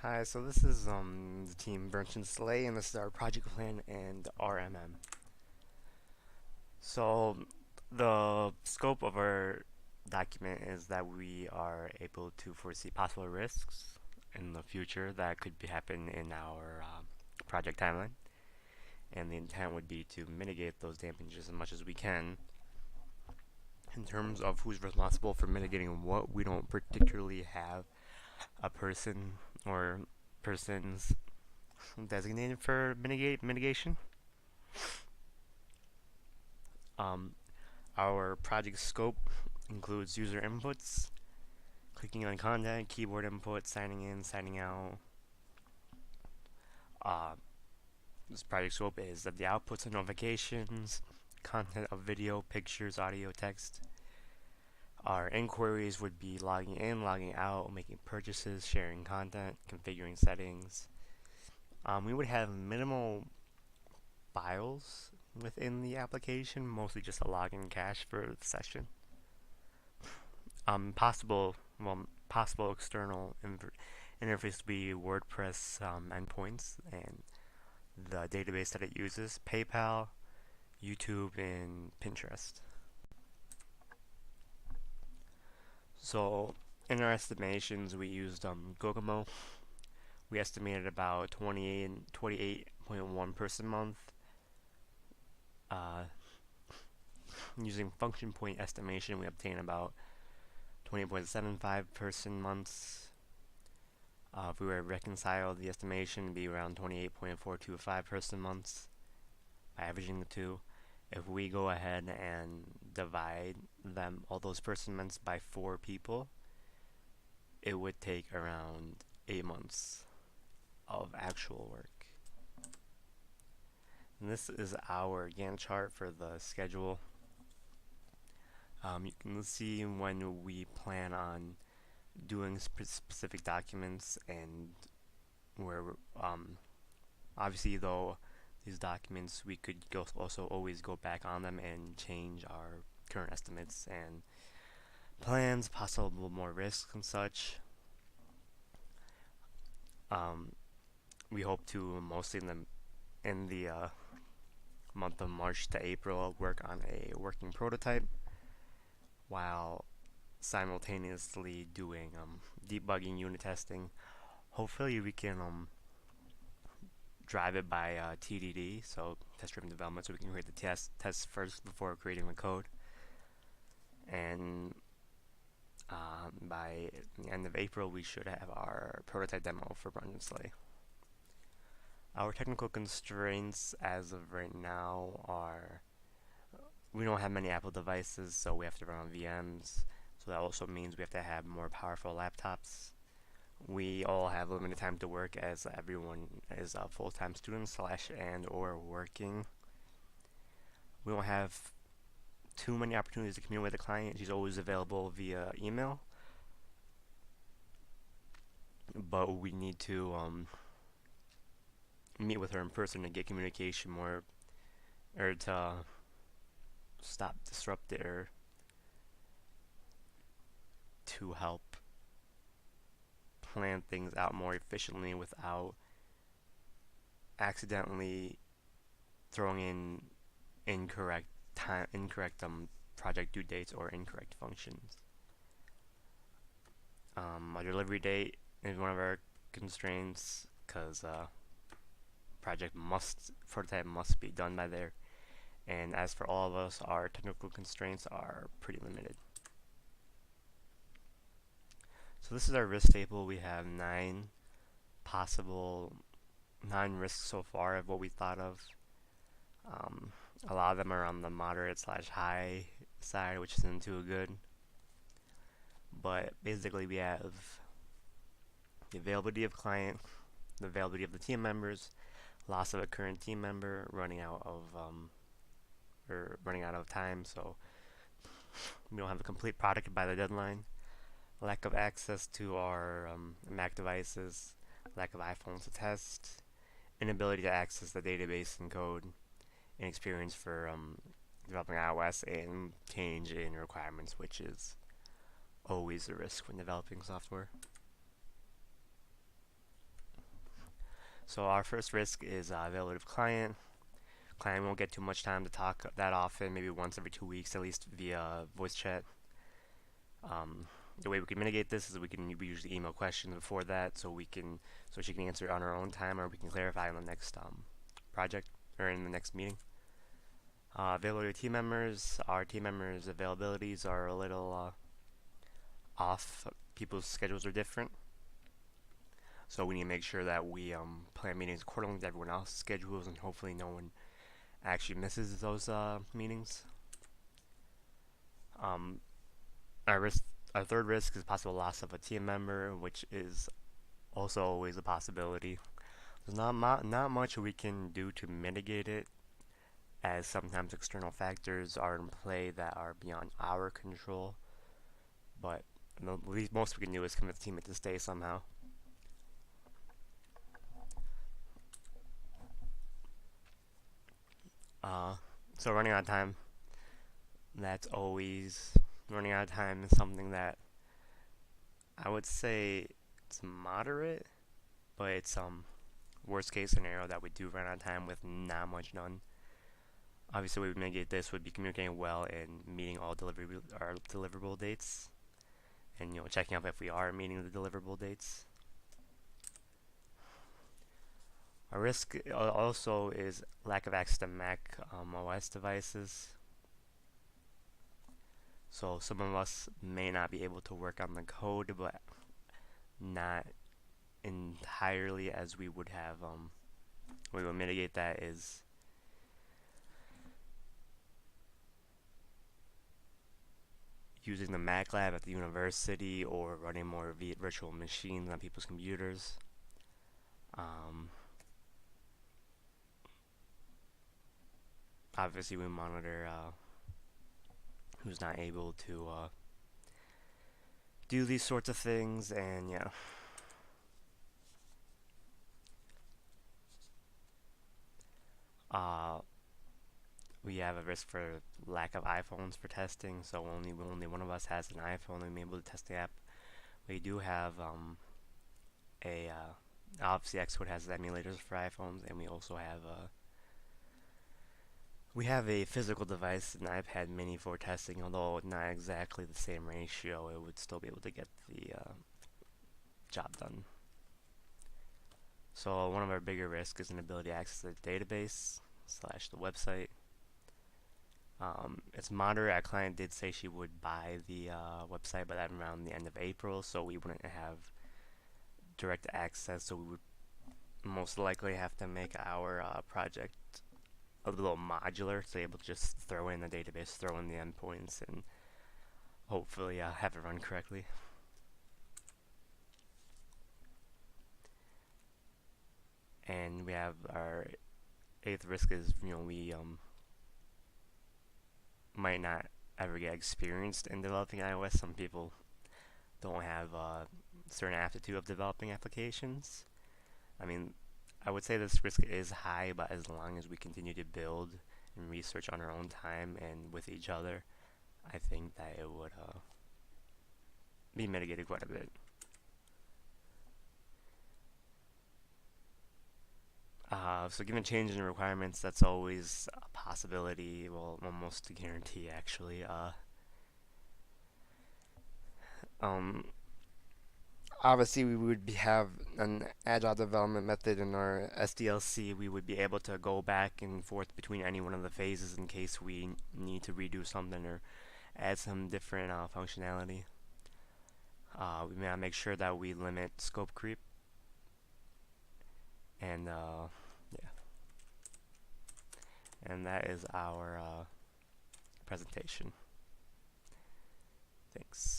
Hi, so this is the team Branch and Slay, and this is our project plan and RMM. So the scope of our document is that we are able to foresee possible risks in the future that could happen in our project timeline, and the intent would be to mitigate those damages as much as we can. In terms of who's responsible for mitigating what, we don't particularly have a person or persons designated for mitigation. Um, our project scope includes user inputs, clicking on content, keyboard input, signing in, signing out. Uh, this project scope is that the outputs and notifications, content of video, pictures, audio, text. Our inquiries would be logging in, logging out, making purchases, sharing content, configuring settings. We would have minimal files within the application, mostly just a login cache for the session. Possible external interface would be WordPress endpoints and the database that it uses, PayPal, YouTube, and Pinterest. So in our estimations, we used Kokomo. We estimated about 28.1 person month. Using function point estimation, we obtain about 20.75 person months. If we were to reconcile the estimation, it'd be around 28.425 person months by averaging the two. If we go ahead and divide all those person months by 4 people, it would take around 8 months of actual work. And this is our Gantt chart for the schedule. You can see when we plan on doing specific documents, and where obviously though these documents we could also always go back on them and change our current estimates and plans, possible more risks and such. We hope to mostly in the month of March to April work on a working prototype while simultaneously doing debugging, unit testing. Hopefully we can drive it by TDD, so test-driven development, so we can create the tests first before creating the code. And by the end of April, we should have our prototype demo for Branch and Slay. Our technical constraints as of right now are we don't have many Apple devices, so we have to run on VMs. So that also means we have to have more powerful laptops. We all have limited time to work as everyone is a full-time student and/or working. We don't have too many opportunities to communicate with the client. She's always available via email. But we need to meet with her in person to get communication more, or to stop disrupting her, to help plan things out more efficiently without accidentally throwing in incorrect project due dates or incorrect functions. Our delivery date is one of our constraints because prototype must be done by there. And as for all of us, our technical constraints are pretty limited. So this is our risk table. We have 9 risks so far of what we thought of. A lot of them are on the moderate/high side, which isn't too good. But basically we have the availability of client, the availability of the team members, loss of a current team member, running out of time, so we don't have a complete product by the deadline, lack of access to our Mac devices, lack of iPhones to test, inability to access the database and code, inexperience for developing iOS, and change in requirements, which is always a risk when developing software. So our first risk is availability of client. Client won't get too much time to talk that often, maybe once every 2 weeks, at least via voice chat. The way we can mitigate this is we usually email questions before that, so she can answer it on her own time, or we can clarify in the next project or in the next meeting. Availability of team members. Our team members' availabilities are a little off. People's schedules are different, so we need to make sure that we plan meetings accordingly to everyone else's schedules, and hopefully no one actually misses those meetings. Um, our risk, our third risk is possible loss of a team member, which is also always a possibility. There's not much we can do to mitigate it, as sometimes external factors are in play that are beyond our control. But the least most we can do is convince the teammate to stay somehow. Uh, so running out of time, that's always running out of time is something that I would say it's moderate, but it's worst case scenario that we do run out of time with not much done. Obviously, we would mitigate this would be communicating well and meeting all our deliverable dates, and checking out if we are meeting the deliverable dates. A risk also is lack of access to Mac OS devices. So some of us may not be able to work on the code, but not entirely as we would have. We will mitigate that is using the Mac lab at the university or running more virtual machines on people's computers. Obviously, we monitor who's not able to do these sorts of things, and yeah. We have a risk for lack of iPhones for testing, so only one of us has an iPhone and we're able to test the app. We do have a obviously Xcode has emulators for iPhones, and we also have a physical device, an iPad Mini for testing. Although not exactly the same ratio, it would still be able to get the job done. So one of our bigger risks is inability to access the database / the website. It's moderate. Our client did say she would buy the website by that around the end of April, so we wouldn't have direct access, so we would most likely have to make our project a little modular, to be able to just throw in the database, throw in the endpoints, and hopefully have it run correctly. And we have our eighth risk is we might not ever get experienced in developing iOS. Some people don't have a certain aptitude of developing applications. I mean, I would say this risk is high, but as long as we continue to build and research on our own time and with each other, I think that it would be mitigated quite a bit. So given change in requirements, that's always a possibility, well, almost a guarantee actually. Um, Obviously, we would have an agile development method in our SDLC. We would be able to go back and forth between any one of the phases in case we need to redo something or add some different functionality. We may make sure that we limit scope creep, and yeah, and that is our presentation. Thanks.